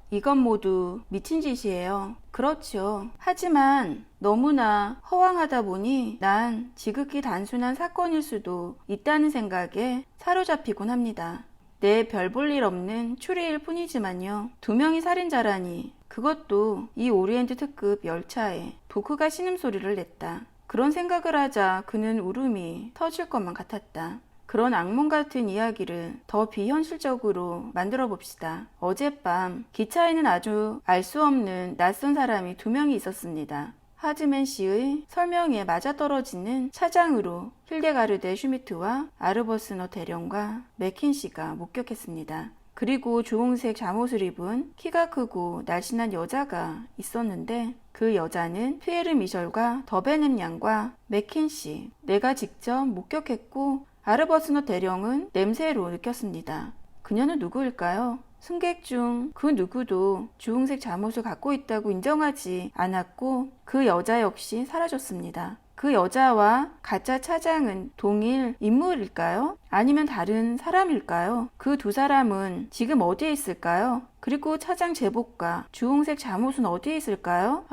이건 모두 미친 짓이에요. 그렇죠. 하지만 너무나 허황하다 보니 난 지극히 단순한 사건일 수도 있다는 생각에 사로잡히곤 합니다. 내 별 볼 일 없는 추리일 뿐이지만요. 2명이 살인자라니, 그것도 이 오리엔트 특급 열차에 부크가 신음소리를 냈다. 그런 생각을 하자 그는 울음이 터질 것만 같았다. 그런 악몽 같은 이야기를 더 비현실적으로 만들어 봅시다. 어젯밤 기차에는 아주 알 수 없는 낯선 사람이 2명이 있었습니다. 하즈맨 씨의 설명에 맞아떨어지는 차장으로 힐데가르데 슈미트와 아르버스너 대령과 맥킨 씨가 목격했습니다. 그리고 주홍색 잠옷을 입은 키가 크고 날씬한 여자가 있었는데 그 여자는 피에르 미셜과 더베넴 양과 맥킨 씨, 내가 직접 목격했고 아르버스너 대령은 냄새로 느꼈습니다. 그녀는 누구일까요? 승객 중 그 누구도 주홍색 잠옷을 갖고 있다고 인정하지 않았고 그 여자 역시 사라졌습니다. 그 여자와 가짜 차장은 동일 인물일까요? 아니면 다른 사람일까요? 그 2사람은 지금 어디에 있을까요? 그리고 차장 제복과 주홍색 잠옷은 어디에 있을까요?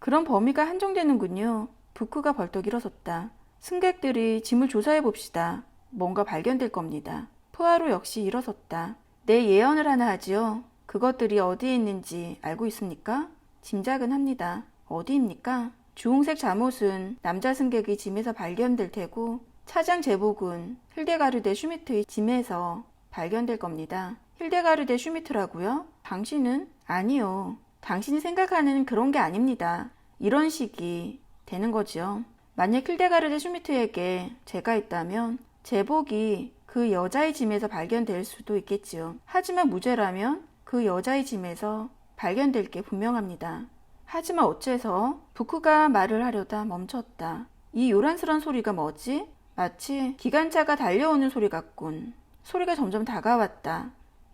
그런 범위가 한정되는군요. 부크가 벌떡 일어섰다. 승객들이 짐을 조사해 봅시다. 뭔가 발견될 겁니다. 푸아로 역시 일어섰다. 내 예언을 하나 하지요. 그것들이 어디에 있는지 알고 있습니까? 짐작은 합니다. 어디입니까? 주홍색 잠옷은 남자 승객의 짐에서 발견될 테고 차장 제복은 힐데가르데 슈미트의 짐에서 발견될 겁니다. 힐데가르데 슈미트라고요? 당신은? 아니요. 당신이 생각하는 그런 게 아닙니다. 이런 식이 되는 거죠. 만약 힐데가르데 슈미트에게 제가 있다면 제복이 그 여자의 짐에서 발견될 수도 있겠지요. 하지만 무죄라면 그 여자의 짐에서 발견될 게 분명합니다. 하지만 어째서 부크가 말을 하려다 멈췄다. 이 요란스런 소리가 뭐지? 마치 기관차가 달려오는 소리 같군. 소리가 점점 다가왔다.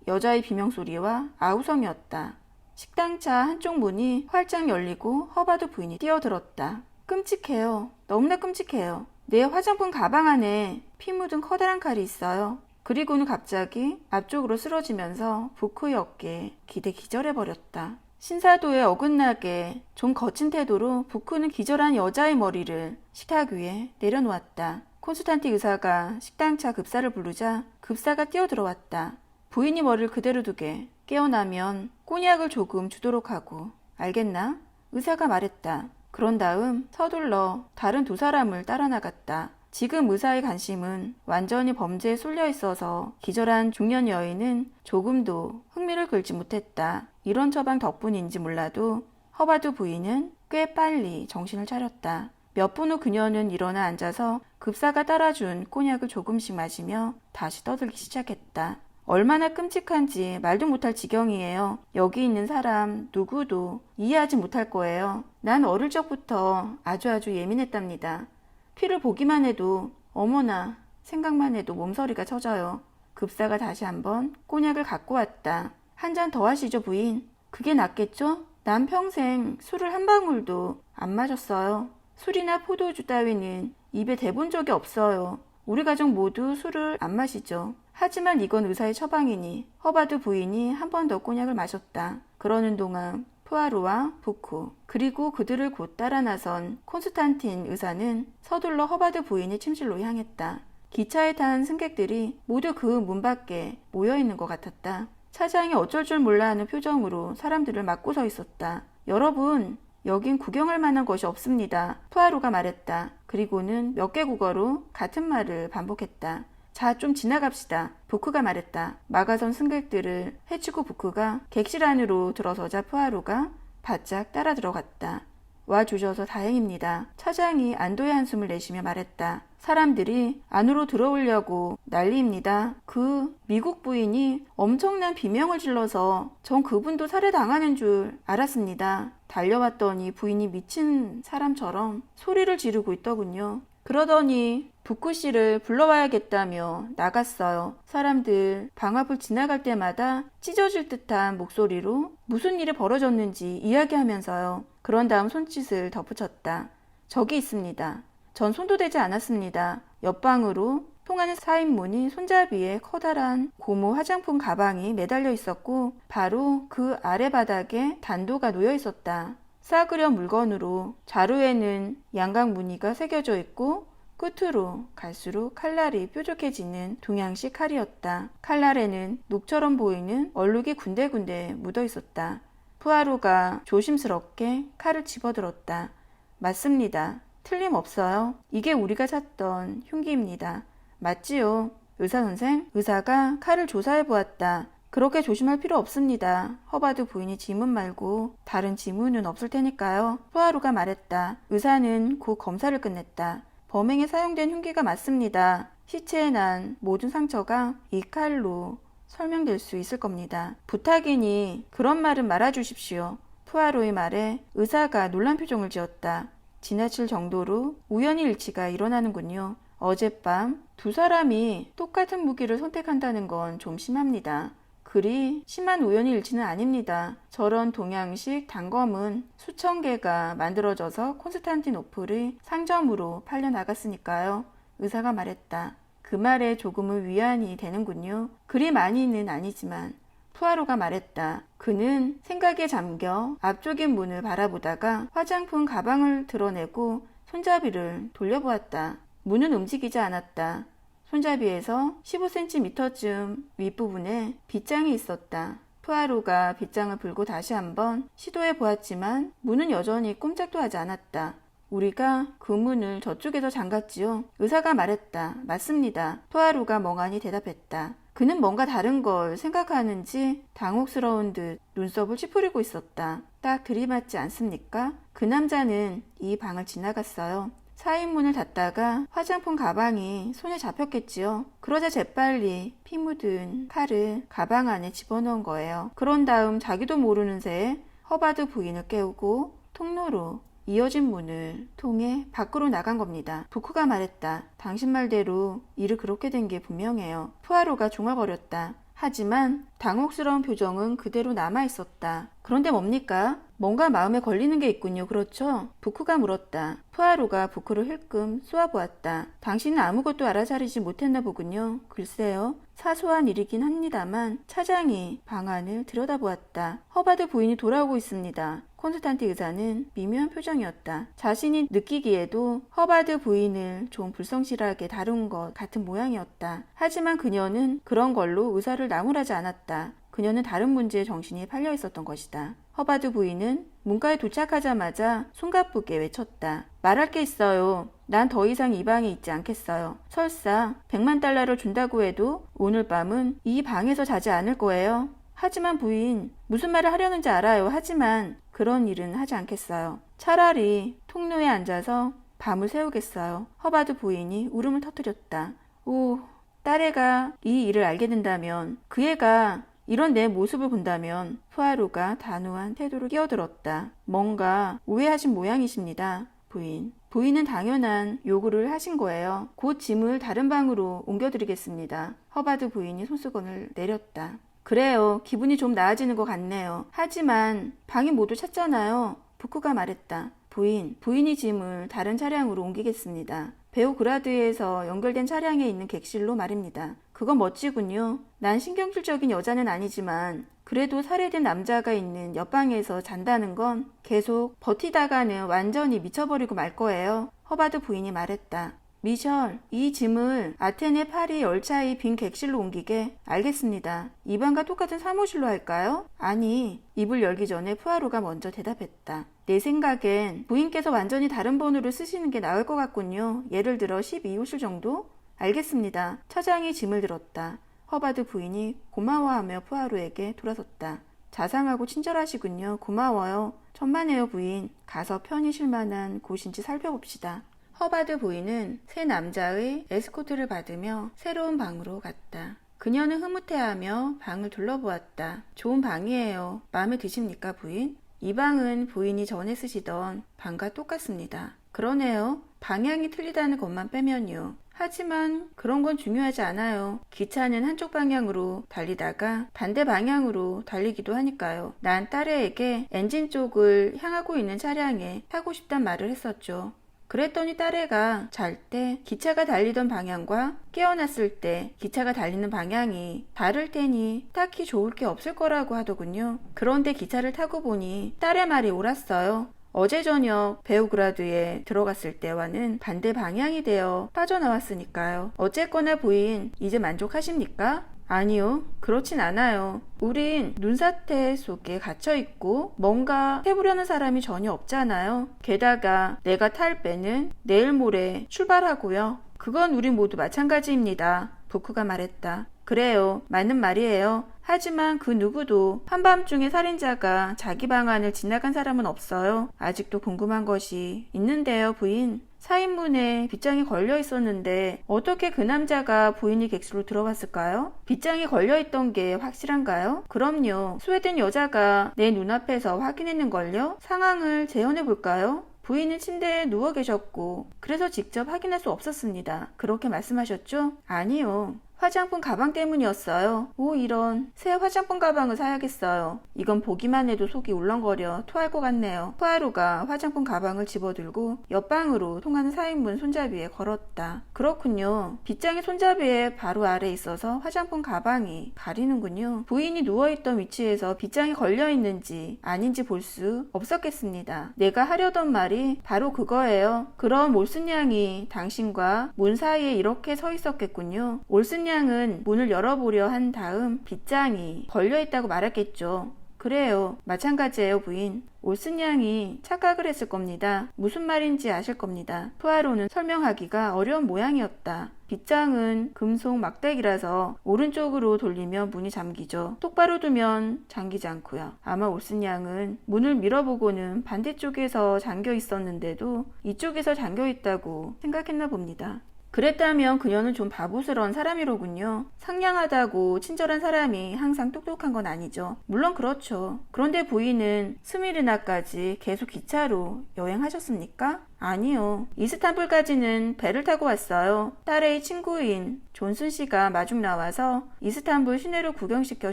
여자의 비명소리와 아우성이었다. 식당차 한쪽 문이 활짝 열리고 허바드 부인이 뛰어들었다. 끔찍해요. 너무나 끔찍해요. 내 화장품 가방 안에 피 묻은 커다란 칼이 있어요. 그리고는 갑자기 앞쪽으로 쓰러지면서 부크의 어깨에 기절해버렸다. 신사도에 어긋나게 좀 거친 태도로 부크는 기절한 여자의 머리를 식탁 위에 내려놓았다. 콘스탄티 의사가 식당차 급사를 부르자 급사가 뛰어들어왔다. 부인이 머리를 그대로 두게 깨어나면 꼬냑을 조금 주도록 하고. 알겠나? 의사가 말했다. 그런 다음 서둘러 다른 2사람을 따라 나갔다. 지금 의사의 관심은 완전히 범죄에 쏠려 있어서 기절한 중년 여인은 조금도 흥미를 끌지 못했다. 이런 처방 덕분인지 몰라도 허바드 부인은 꽤 빨리 정신을 차렸다. 몇 분 후 그녀는 일어나 앉아서 급사가 따라준 꼬냑을 조금씩 마시며 다시 떠들기 시작했다. 얼마나 끔찍한지 말도 못할 지경이에요. 여기 있는 사람 누구도 이해하지 못할 거예요. 난 어릴 적부터 아주 예민했답니다. 피를 보기만 해도 어머나 생각만 해도 몸서리가 쳐져요. 급사가 다시 한번 꼬냑을 갖고 왔다. 한 잔 더 하시죠 부인. 그게 낫겠죠? 난 평생 술을 한 방울도 안 마셨어요. 술이나 포도주 따위는 입에 대본 적이 없어요. 우리 가족 모두 술을 안 마시죠. 하지만 이건 의사의 처방이니 허바드 부인이 한 번 더 꼬냑을 마셨다. 그러는 동안 푸아로와 부크 그리고 그들을 곧 따라 나선 콘스탄틴 의사는 서둘러 허바드 부인의 침실로 향했다. 기차에 탄 승객들이 모두 그 문 밖에 모여있는 것 같았다. 차장이 어쩔 줄 몰라 하는 표정으로 사람들을 막고 서 있었다. 여러분, 여긴 구경할 만한 것이 없습니다. 푸아로가 말했다. 그리고는 몇 개 국어로 같은 말을 반복했다. 자, 좀 지나갑시다. 부크가 말했다. 막아선 승객들을 해치고 부크가 객실 안으로 들어서자 푸아로가 바짝 따라 들어갔다. 와주셔서 다행입니다. 차장이 안도의 한숨을 내쉬며 말했다. 사람들이 안으로 들어오려고 난리입니다. 그 미국 부인이 엄청난 비명을 질러서 전 그분도 살해당하는 줄 알았습니다. 달려왔더니 부인이 미친 사람처럼 소리를 지르고 있더군요. 그러더니 부크 씨를 불러와야겠다며 나갔어요. 사람들 방 앞을 지나갈 때마다 찢어질 듯한 목소리로 무슨 일이 벌어졌는지 이야기하면서요. 그런 다음 손짓을 덧붙였다. 저기 있습니다. 전 손도 대지 않았습니다. 옆방으로 통하는 사인문이 손잡이에 커다란 고무 화장품 가방이 매달려 있었고 바로 그 아래 바닥에 단도가 놓여 있었다. 싸구려 물건으로 자루에는 양각 무늬가 새겨져 있고 끝으로 갈수록 칼날이 뾰족해지는 동양식 칼이었다. 칼날에는 녹처럼 보이는 얼룩이 군데군데 묻어 있었다. 푸아로가 조심스럽게 칼을 집어들었다. 맞습니다. 틀림없어요. 이게 우리가 찾던 흉기입니다. 맞지요? 의사 선생? 의사가 칼을 조사해 보았다. 그렇게 조심할 필요 없습니다. 허바드 부인이 지문 말고 다른 지문은 없을 테니까요. 푸아로가 말했다. 의사는 곧 검사를 끝냈다. 범행에 사용된 흉기가 맞습니다. 시체에 난 모든 상처가 이 칼로 설명될 수 있을 겁니다. 부탁이니 그런 말은 말아주십시오. 푸아로의 말에 의사가 놀란 표정을 지었다. 지나칠 정도로 우연히 일치가 일어나는군요. 어젯밤 두 사람이 똑같은 무기를 선택한다는 건 좀 심합니다. 그리 심한 우연히 일치는 아닙니다. 저런 동양식 단검은 수천 개가 만들어져서 콘스탄티노플의 상점으로 팔려나갔으니까요. 의사가 말했다. 그 말에 조금은 위안이 되는군요. 그리 많이는 아니지만. 푸아로가 말했다. 그는 생각에 잠겨 앞쪽의 문을 바라보다가 화장품 가방을 드러내고 손잡이를 돌려보았다. 문은 움직이지 않았다. 손잡이에서 15cm쯤 윗부분에 빗장이 있었다. 푸아로가 빗장을 불고 다시 한번 시도해 보았지만 문은 여전히 꼼짝도 하지 않았다. 우리가 그 문을 저쪽에서 잠갔지요. 의사가 말했다. 맞습니다. 푸아로가 멍하니 대답했다. 그는 뭔가 다른 걸 생각하는지 당혹스러운 듯 눈썹을 찌푸리고 있었다. 딱 들이맞지 않습니까? 그 남자는 이 방을 지나갔어요. 사인문을 닫다가 화장품 가방이 손에 잡혔겠지요. 그러자 재빨리 피 묻은 칼을 가방 안에 집어넣은 거예요. 그런 다음 자기도 모르는 새에 허바드 부인을 깨우고 통로로 이어진 문을 통해 밖으로 나간 겁니다. 부크가 말했다. 당신 말대로 일을 그렇게 된 게 분명해요. 푸아로가 중얼거렸다. 하지만 당혹스러운 표정은 그대로 남아있었다. 그런데 뭡니까? 뭔가 마음에 걸리는 게 있군요. 그렇죠? 부크가 물었다. 푸아로가 부크를 힐끔 쏘아보았다. 당신은 아무것도 알아차리지 못했나 보군요. 글쎄요. 사소한 일이긴 합니다만 차장이 방안을 들여다보았다. 허바드 부인이 돌아오고 있습니다. 콘스탄티 의사는 미묘한 표정이었다. 자신이 느끼기에도 허바드 부인을 좀 불성실하게 다룬 것 같은 모양이었다. 하지만 그녀는 그런 걸로 의사를 나무라지 않았다. 그녀는 다른 문제에 정신이 팔려 있었던 것이다. 허바드 부인은 문가에 도착하자마자 숨가쁘게 외쳤다. 말할 게 있어요. 난 더 이상 이 방에 있지 않겠어요. 설사 100만 달러를 준다고 해도 오늘 밤은 이 방에서 자지 않을 거예요. 하지만 부인, 무슨 말을 하려는지 알아요. 하지만 그런 일은 하지 않겠어요. 차라리 통로에 앉아서 밤을 새우겠어요. 허바드 부인이 울음을 터뜨렸다. 오, 딸애가 이 일을 알게 된다면, 그 애가 이런 내 모습을 본다면. 푸아로가 단호한 태도를 끼어들었다. 뭔가 오해하신 모양이십니다, 부인. 부인은 당연한 요구를 하신 거예요. 곧 짐을 다른 방으로 옮겨드리겠습니다. 허바드 부인이 손수건을 내렸다. 그래요. 기분이 좀 나아지는 것 같네요. 하지만 방이 모두 찼잖아요. 부크가 말했다. 부인이 짐을 다른 차량으로 옮기겠습니다. 베오그라드에서 연결된 차량에 있는 객실로 말입니다. 그건 멋지군요. 난 신경질적인 여자는 아니지만 그래도 살해된 남자가 있는 옆방에서 잔다는 건 계속 버티다가는 완전히 미쳐버리고 말 거예요. 허바드 부인이 말했다. 미셸, 이 짐을 아테네 파리 열차의 빈 객실로 옮기게. 알겠습니다. 이 방과 똑같은 사무실로 할까요? 아니, 입을 열기 전에 푸아로가 먼저 대답했다. 내 생각엔 부인께서 완전히 다른 번호를 쓰시는 게 나을 것 같군요. 예를 들어 12호실 정도? 알겠습니다. 차장이 짐을 들었다. 허바드 부인이 고마워하며 푸아로에게 돌아섰다. 자상하고 친절하시군요. 고마워요. 천만에요, 부인. 가서 편히 쉴 만한 곳인지 살펴봅시다. 허바드 부인은 세 남자의 에스코트를 받으며 새로운 방으로 갔다. 그녀는 흐뭇해하며 방을 둘러보았다. 좋은 방이에요. 마음에 드십니까, 부인? 이 방은 부인이 전에 쓰시던 방과 똑같습니다. 그러네요. 방향이 틀리다는 것만 빼면요. 하지만 그런 건 중요하지 않아요. 기차는 한쪽 방향으로 달리다가 반대 방향으로 달리기도 하니까요. 난 딸애에게 엔진 쪽을 향하고 있는 차량에 타고 싶단 말을 했었죠. 그랬더니 딸애가 잘 때 기차가 달리던 방향과 깨어났을 때 기차가 달리는 방향이 다를 테니 딱히 좋을 게 없을 거라고 하더군요. 그런데 기차를 타고 보니 딸의 말이 옳았어요. 어제 저녁 베오그라드에 들어갔을 때와는 반대 방향이 되어 빠져나왔으니까요. 어쨌거나 부인, 이제 만족하십니까? 아니요, 그렇진 않아요. 우린 눈사태 속에 갇혀있고 뭔가 해보려는 사람이 전혀 없잖아요. 게다가 내가 탈 배는 내일 모레 출발하고요. 그건 우리 모두 마찬가지입니다. 부크가 말했다. 그래요, 맞는 말이에요. 하지만 그 누구도 한밤중에 살인자가 자기 방안을 지나간 사람은 없어요. 아직도 궁금한 것이 있는데요, 부인. 사인문에 빗장이 걸려 있었는데 어떻게 그 남자가 부인이 객실로 들어왔을까요? 빗장이 걸려 있던 게 확실한가요? 그럼요. 스웨덴 여자가 내 눈앞에서 확인했는걸요? 상황을 재현해 볼까요? 부인은 침대에 누워 계셨고 그래서 직접 확인할 수 없었습니다. 그렇게 말씀하셨죠? 아니요. 화장품 가방 때문이었어요. 오, 이런. 새 화장품 가방을 사야겠어요. 이건 보기만 해도 속이 울렁거려 토할 것 같네요. 포아로가 화장품 가방을 집어들고 옆방으로 통하는 사인문 손잡이에 걸었다. 그렇군요. 빗장이 손잡이에 바로 아래 있어서 화장품 가방이 가리는군요. 부인이 누워있던 위치에서 빗장이 걸려있는지 아닌지 볼 수 없었겠습니다. 내가 하려던 말이 바로 그거예요. 그럼 올슨 양이 당신과 문 사이에 이렇게 서 있었겠군요. 올슨 양은 문을 열어보려 한 다음 빗장이 걸려있다고 말했겠죠. 그래요. 마찬가지예요, 부인. 올슨 양이 착각을 했을 겁니다. 무슨 말인지 아실 겁니다. 푸아로는 설명하기가 어려운 모양이었다. 빗장은 금속 막대기라서 오른쪽으로 돌리면 문이 잠기죠. 똑바로 두면 잠기지 않고요. 아마 올슨 양은 문을 밀어보고는 반대쪽에서 잠겨 있었는데도 이쪽에서 잠겨 있다고 생각했나 봅니다. 그랬다면 그녀는 좀 바보스러운 사람이로군요. 상냥하다고 친절한 사람이 항상 똑똑한 건 아니죠. 물론 그렇죠. 그런데 부인은 스미르나까지 계속 기차로 여행하셨습니까? 아니요. 이스탄불까지는 배를 타고 왔어요. 딸의 친구인 존슨 씨가 마중 나와서 이스탄불 시내를 구경시켜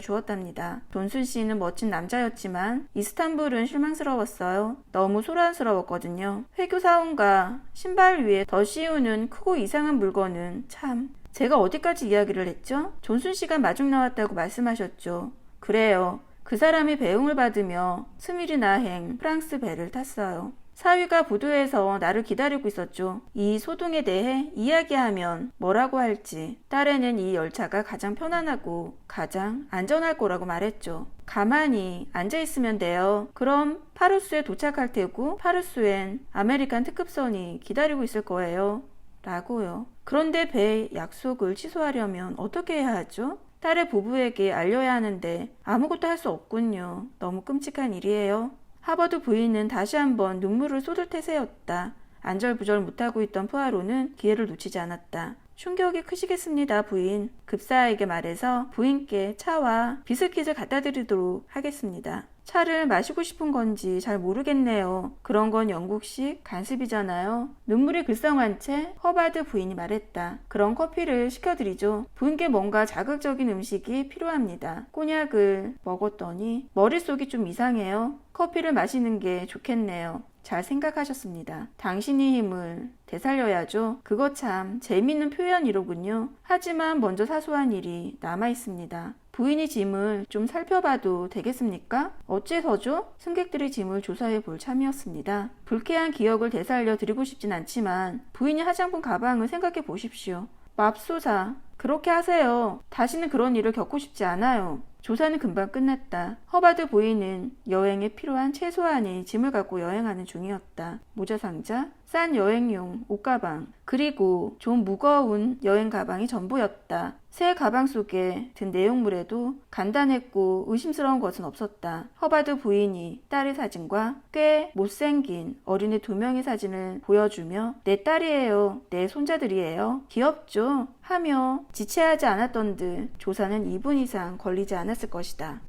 주었답니다. 존슨 씨는 멋진 남자였지만 이스탄불은 실망스러웠어요. 너무 소란스러웠거든요. 회교사원과 신발 위에 더 씌우는 크고 이상한 물건은 참... 제가 어디까지 이야기를 했죠? 존슨 씨가 마중 나왔다고 말씀하셨죠. 그래요. 그 사람이 배웅을 받으며 스미르나행 프랑스 배를 탔어요. 사위가 부두에서 나를 기다리고 있었죠. 이 소동에 대해 이야기하면 뭐라고 할지. 딸애는 이 열차가 가장 편안하고 가장 안전할 거라고 말했죠. 가만히 앉아있으면 돼요. 그럼 파르스에 도착할 테고 파르스엔 아메리칸 특급선이 기다리고 있을 거예요. 라고요. 그런데 배 약속을 취소하려면 어떻게 해야 하죠? 딸의 부부에게 알려야 하는데 아무것도 할 수 없군요. 너무 끔찍한 일이에요. 하버드 부인은 다시 한번 눈물을 쏟을 태세였다. 안절부절 못하고 있던 푸아로는 기회를 놓치지 않았다. 충격이 크시겠습니다, 부인. 급사에게 말해서 부인께 차와 비스킷을 갖다 드리도록 하겠습니다. 차를 마시고 싶은 건지 잘 모르겠네요. 그런 건 영국식 간습이잖아요. 눈물이 글썽한 채 허바드 부인이 말했다. 그럼 커피를 시켜드리죠. 부인께 뭔가 자극적인 음식이 필요합니다. 꼬냑을 먹었더니 머릿속이 좀 이상해요. 커피를 마시는 게 좋겠네요. 잘 생각하셨습니다. 당신이 힘을 되살려야죠. 그거 참 재미있는 표현이로군요. 하지만 먼저 사소한 일이 남아있습니다. 부인이 짐을 좀 살펴봐도 되겠습니까? 어째서죠? 승객들의 짐을 조사해 볼 참이었습니다. 불쾌한 기억을 되살려 드리고 싶진 않지만 부인이 화장품 가방을 생각해 보십시오. 맙소사, 그렇게 하세요. 다시는 그런 일을 겪고 싶지 않아요. 조사는 금방 끝났다. 허바드 부인은 여행에 필요한 최소한의 짐을 갖고 여행하는 중이었다. 모자 상자, 싼 여행용 옷가방, 그리고 좀 무거운 여행 가방이 전부였다. 새 가방 속에 든 내용물에도 간단했고 의심스러운 것은 없었다. 허바드 부인이 딸의 사진과 꽤 못생긴 어린애 2명의 사진을 보여주며 내 딸이에요. 내 손자들이에요. 귀엽죠? 하며 지체하지 않았던 듯 조사는 2분 이상 걸리지 않았을 것이다.